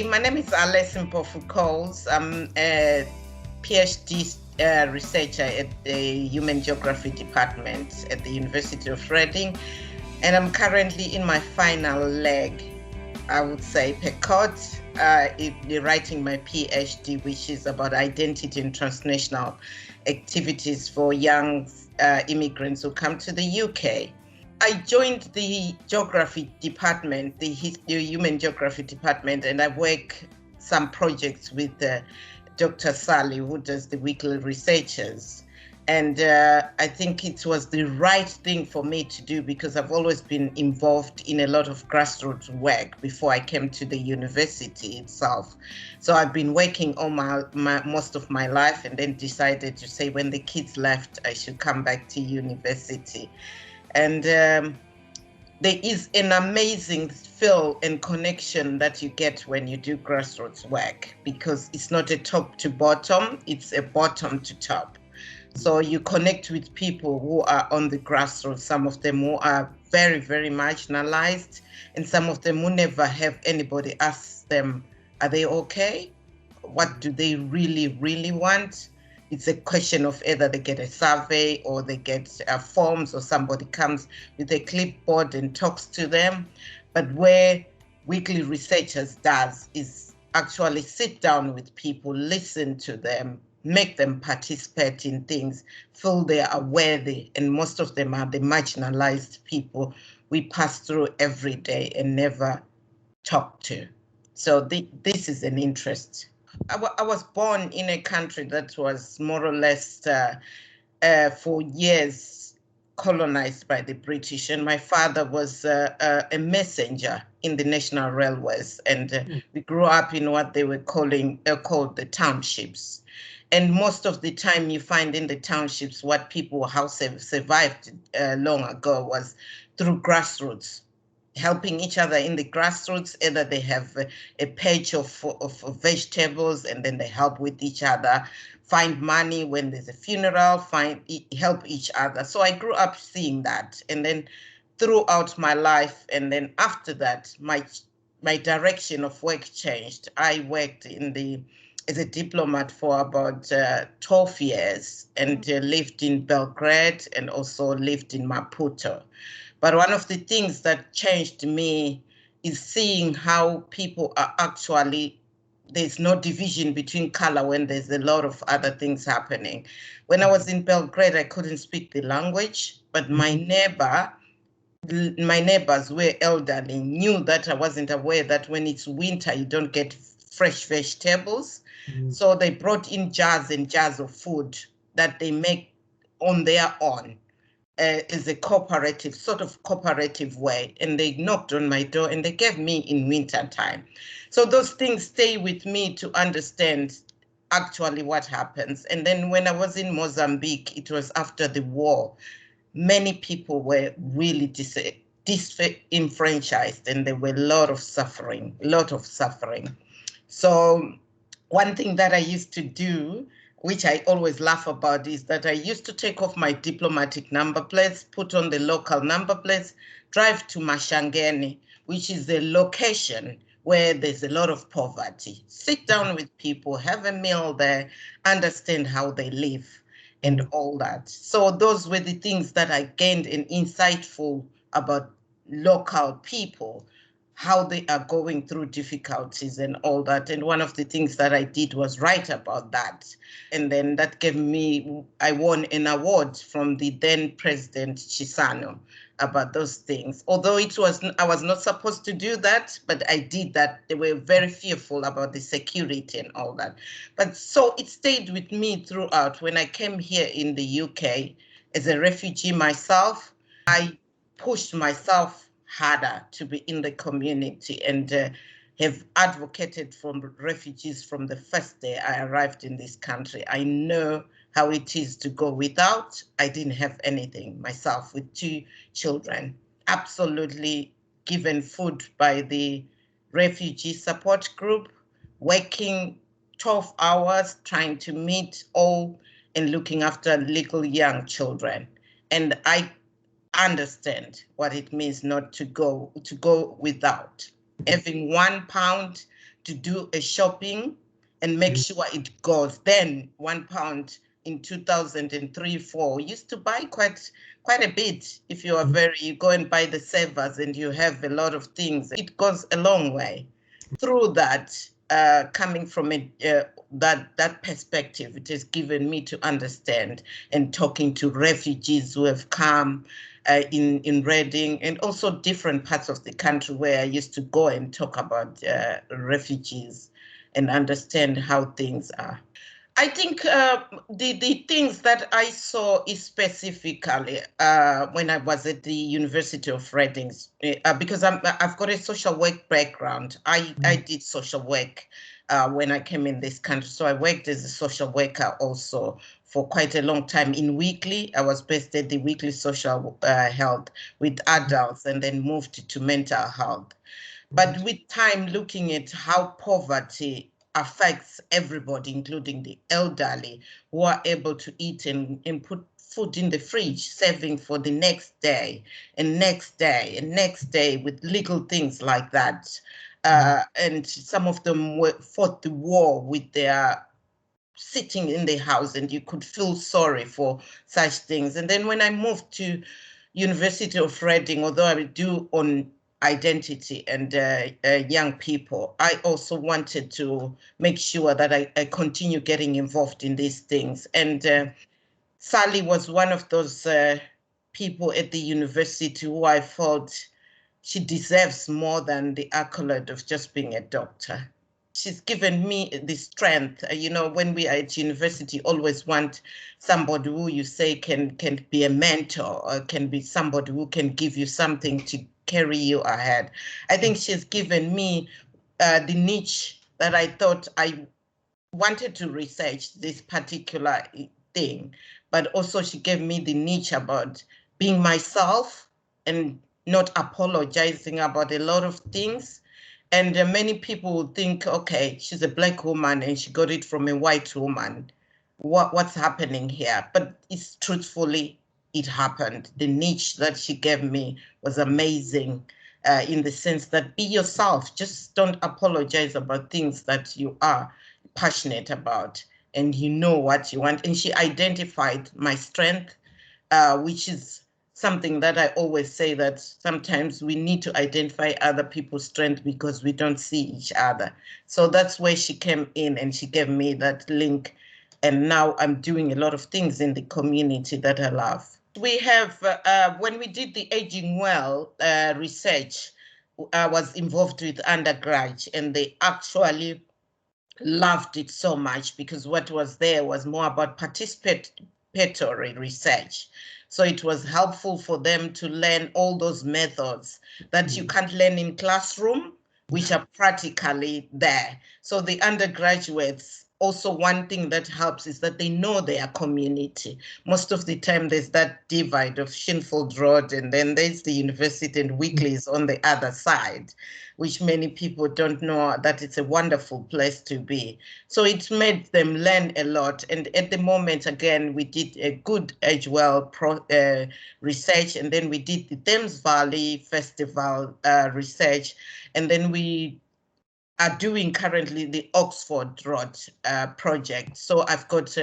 My name is Alice Mpofu-Coles. I'm a PhD researcher at the Human Geography Department at the University of Reading, and I'm currently in my final leg, I would say, per court, writing my PhD, which is about identity and transnational activities for young immigrants who come to the UK. I joined the geography department, the human geography department, and I work some projects with Dr. Sally, who does the weekly researchers. And I think it was the right thing for me to do because I've always been involved in a lot of grassroots work before I came to the university itself. So I've been working all most of my life, and then decided to say when the kids left, I should come back to university. And there is an amazing feel and connection that you get when you do grassroots work, because it's not a top to bottom, it's a bottom to top. So you connect with people who are on the grassroots, some of them who are very, very marginalized, and some of them who never have anybody ask them, are they okay? What do they really, really want? It's a question of either they get a survey or they get forms, or somebody comes with a clipboard and talks to them. But where Weekly Researchers does is actually sit down with people, listen to them, make them participate in things, feel they are worthy, and most of them are the marginalized people we pass through every day and never talk to. So this is an interest. I was born in a country that was more or less for years colonized by the British, and my father was a messenger in the National Railways, and we grew up in what they were called the townships. And most of the time you find in the townships what people how survived long ago was through grassroots, helping each other in the grassroots. Either they have a patch of vegetables and then they help with each other, find money when there's a funeral, help each other. So I grew up seeing that, and then throughout my life, and then after that, my direction of work changed. I worked as a diplomat for about 12 years, and lived in Belgrade and also lived in Maputo. But one of the things that changed me is seeing how people are actually, there's no division between color when there's a lot of other things happening. When I was in Belgrade, I couldn't speak the language, but my neighbors were elderly, knew that I wasn't aware that when it's winter, you don't get fresh vegetables. So they brought in jars and jars of food that they make on their own. Is a sort of cooperative way, and they knocked on my door and they gave me in winter time. So those things stay with me to understand actually what happens. And then when I was in Mozambique, it was after the war. Many people were really disenfranchised, and there were a lot of suffering. So one thing that I used to do, which I always laugh about, is that I used to take off my diplomatic number plates, put on the local number plates, drive to Mashangeni, which is a location where there's a lot of poverty, sit down with people, have a meal there, understand how they live and all that. So those were the things that I gained an insightful about local people, how they are going through difficulties and all that. And one of the things that I did was write about that. And then that gave me, I won an award from the then President Chisano about those things. Although I was not supposed to do that, but I did that. They were very fearful about the security and all that. But so it stayed with me throughout. When I came here in the UK as a refugee myself, I pushed myself harder to be in the community, and have advocated for refugees from the first day I arrived in this country. I know how it is to go without. I didn't have anything myself with 2 children, absolutely given food by the refugee support group, working 12 hours trying to meet all and looking after little young children. And I understand what it means not to go without. Having £1 to do a shopping and make sure it goes. Then £1 in 2003-4 used to buy quite a bit. If you are you go and buy the servers and you have a lot of things, it goes a long way. Through that, coming from that perspective, it has given me to understand, and talking to refugees who have come in Reading and also different parts of the country where I used to go and talk about refugees and understand how things are. I think the things that I saw is specifically when I was at the University of Reading, because I've got a social work background. I did social work when I came in this country. So I worked as a social worker also for quite a long time in Whitley. I was based at the Whitley Social Health with adults and then moved to mental health. But with time, looking at how poverty affects everybody, including the elderly, who are able to eat and put food in the fridge, saving for the next day and next day and next day with little things like that. And some of them fought the war with their sitting in the house, and you could feel sorry for such things. And then when I moved to University of Reading, although I do on identity and young people, I also wanted to make sure that I continue getting involved in these things. And Sally was one of those people at the university who I felt she deserves more than the accolade of just being a doctor. She's given me the strength. When we are at university, always want somebody who you say can be a mentor, or can be somebody who can give you something to carry you ahead. I think she's given me the niche that I thought I wanted to research this particular thing, but also she gave me the niche about being myself and not apologizing about a lot of things. And many people would think, okay, she's a Black woman and she got it from a white woman. What's happening here? But it's truthfully, it happened. The niche that she gave me was amazing in the sense that be yourself. Just don't apologize about things that you are passionate about and you know what you want. And she identified my strength, which is something that I always say, that sometimes we need to identify other people's strength because we don't see each other. So that's where she came in and she gave me that link. And now I'm doing a lot of things in the community that I love. We have, when we did the Aging Well research, I was involved with undergrad, and they actually loved it so much because what was there was more about participatory research. So it was helpful for them to learn all those methods that you can't learn in classroom, which are practically there. So the undergraduates, also one thing that helps is that they know their community. Most of the time there's that divide of Shinfield Road, and then there's the university, and Whitley is on the other side, which many people don't know that it's a wonderful place to be. So it made them learn a lot. And at the moment, again, we did a good Age Well research, and then we did the Thames Valley Festival research, and then we are doing currently the Oxford Road project. So I've got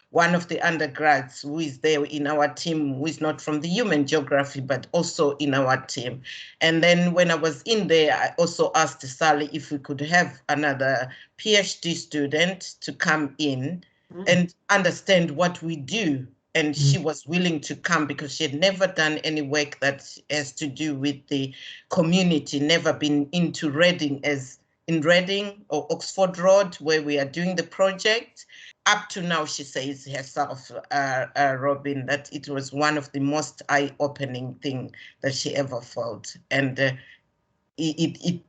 one of the undergrads who is there in our team, who is not from the human geography, but also in our team. And then when I was in there, I also asked Sally if we could have another PhD student to come in and understand what we do. And she was willing to come because she had never done any work that has to do with the community, never been into Reading in Reading or Oxford Road, where we are doing the project. Up to now, she says herself, Robin, that it was one of the most eye-opening things that she ever felt. And it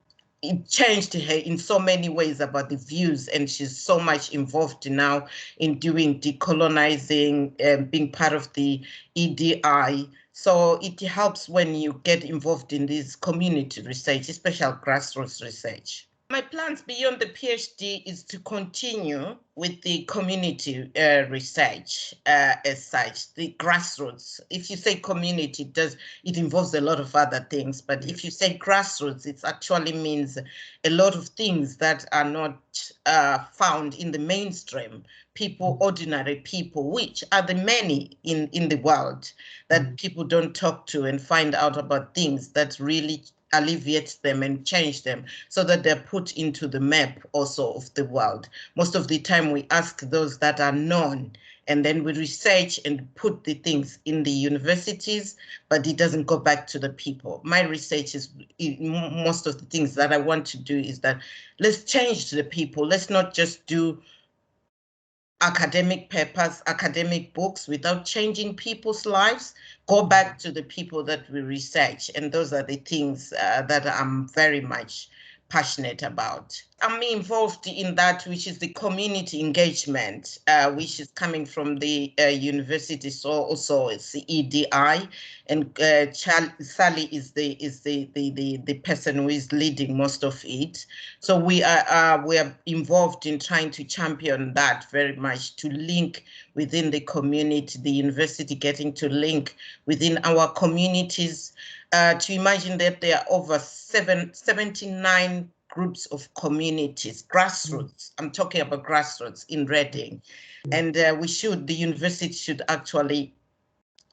changed her in so many ways about the views, and she's so much involved now in doing decolonizing, being part of the EDI. So it helps when you get involved in this community research, especially grassroots research. My plans beyond the PhD is to continue with the community research as such, the grassroots. If you say community, it involves a lot of other things, but if you say grassroots, it actually means a lot of things that are not found in the mainstream. People, ordinary people, which are the many in the world that people don't talk to and find out about things that really alleviate them and change them so that they're put into the map also of the world. Most of the time we ask those that are known, and then we research and put the things in the universities, but it doesn't go back to the people. My research is, most of the things that I want to do is that let's change the people. Let's not just do academic papers, academic books without changing people's lives. Go back to the people that we research. And those are the things that I'm very much passionate about. I'm involved in that, which is the community engagement, which is coming from the university. So also it's the EDI, and Sally is the person who is leading most of it. So we are involved in trying to champion that very much, to link within the community, the university getting to link within our communities. To imagine that there are over 79 groups of communities, grassroots. I'm talking about grassroots in Reading. And the university should actually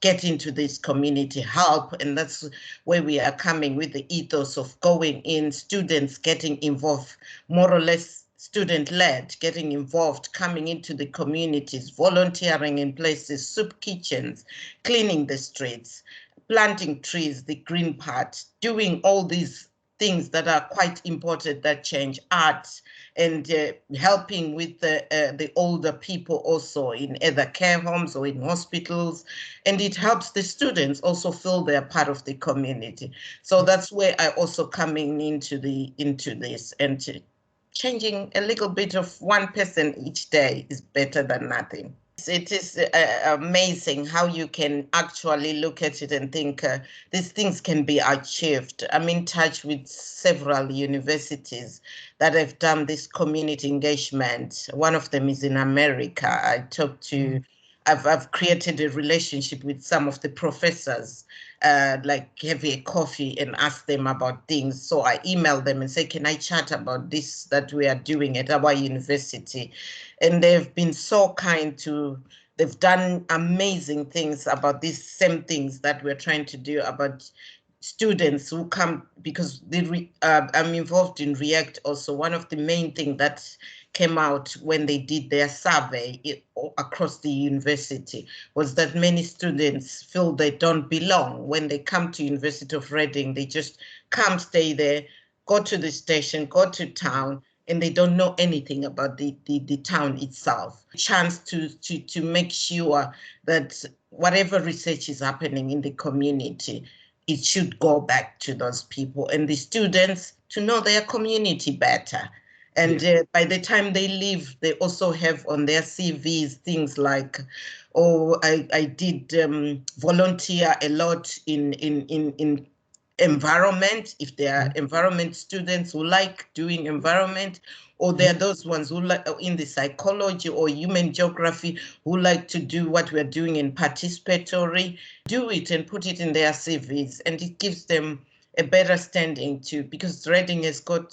get into this community, help, and that's where we are coming with the ethos of going in, students getting involved, more or less student-led, getting involved, coming into the communities, volunteering in places, soup kitchens, cleaning the streets, planting trees, the green part, doing all these things that are quite important that change, arts, and helping with the older people also in either care homes or in hospitals. And it helps the students also feel they're part of the community. So that's where I also coming into this, and changing a little bit of one person each day is better than nothing. It is amazing how you can actually look at it and think these things can be achieved. I'm in touch with several universities that have done this community engagement. One of them is in America. I've created a relationship with some of the professors, like have a coffee and ask them about things. So I email them and say, can I chat about this that we are doing at our university? And they've been so kind they've done amazing things about these same things that we're trying to do about students who come, because I'm involved in REACT also. One of the main things that came out when they did their survey across the university was that many students feel they don't belong. When they come to University of Reading, they just come, stay there, go to the station, go to town, and they don't know anything about the town itself. Chance to make sure that whatever research is happening in the community, it should go back to those people and the students to know their community better. And by the time they leave, they also have on their CVs things like, oh, I did volunteer a lot in environment, if they are environment students who like doing environment, or there are those ones who like in the psychology or human geography who like to do what we're doing in participatory, do it and put it in their CVs, and it gives them a better standing too, because Reading has got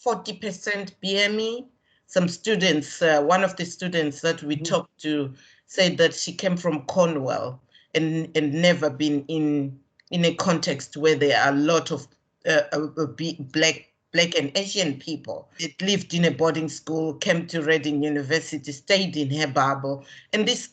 40% BME. Some students, one of the students that we talked to said that she came from Cornwall and never been in a context where there are a lot of Black and Asian people. It lived in a boarding school, came to Reading University, stayed in her bubble, and this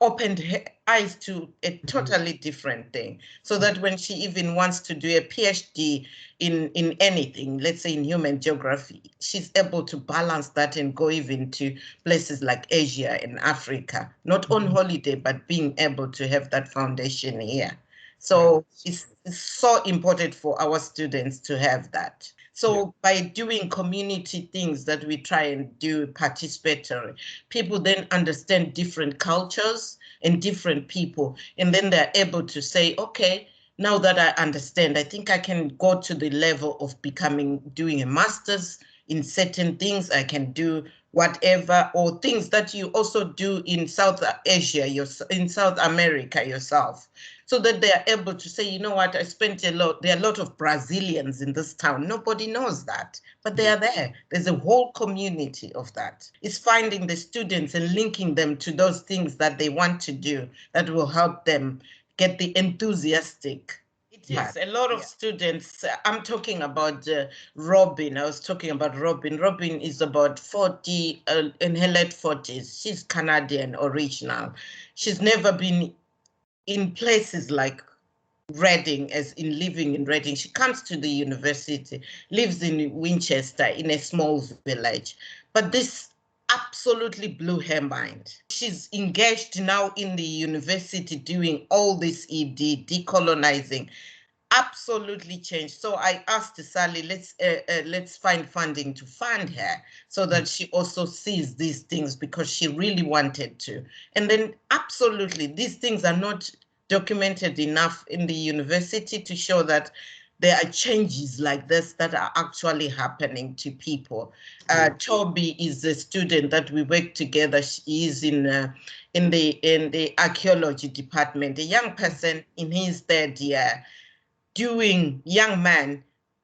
opened her eyes to a totally different thing. So that when she even wants to do a PhD in anything, let's say in human geography, she's able to balance that and go even to places like Asia and Africa, not on holiday, but being able to have that foundation here. So it's so important for our students to have that. So by doing community things that we try and do participatory, people then understand different cultures and different people, and then they're able to say, okay, now that I understand, I think I can go to the level of doing a master's in certain things. I can do whatever, or things that you also do in South Asia, in South America yourself, so that they are able to say, you know what, I spent a lot. There are a lot of Brazilians in this town. Nobody knows that, but they are there. There's a whole community of that. It's finding the students and linking them to those things that they want to do that will help them get the enthusiastic. Yes, a lot of students. I'm talking about Robin. I was talking about Robin. Robin is about 40, in her late 40s. She's Canadian original. She's never been in places like Reading, as in living in Reading. She comes to the university, lives in Winchester in a small village. But this absolutely blew her mind. She's engaged now in the university doing all this ED, decolonizing. Absolutely changed. So I asked Sally, let's find funding to fund her so that she also sees these things, because she really wanted to. And then absolutely, these things are not documented enough in the university to show that there are changes like this that are actually happening to people. Toby is a student that we work together. She is in the archaeology department, a young person in his third year, young man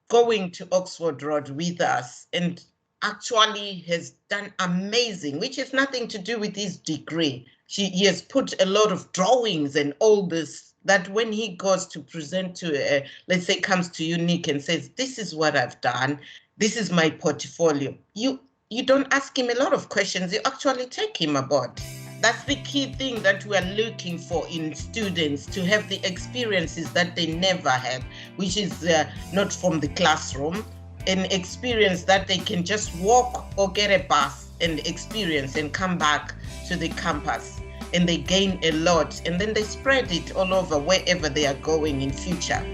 going to Oxford Road with us, and actually has done amazing, which has nothing to do with his degree. He has put a lot of drawings and all this, that when he goes to present to, let's say, comes to Unique and says, this is what I've done, this is my portfolio. You don't ask him a lot of questions, you actually take him aboard. That's the key thing that we are looking for in students, to have the experiences that they never had, which is not from the classroom, an experience that they can just walk or get a bus and experience and come back to the campus, and they gain a lot, and then they spread it all over wherever they are going in future.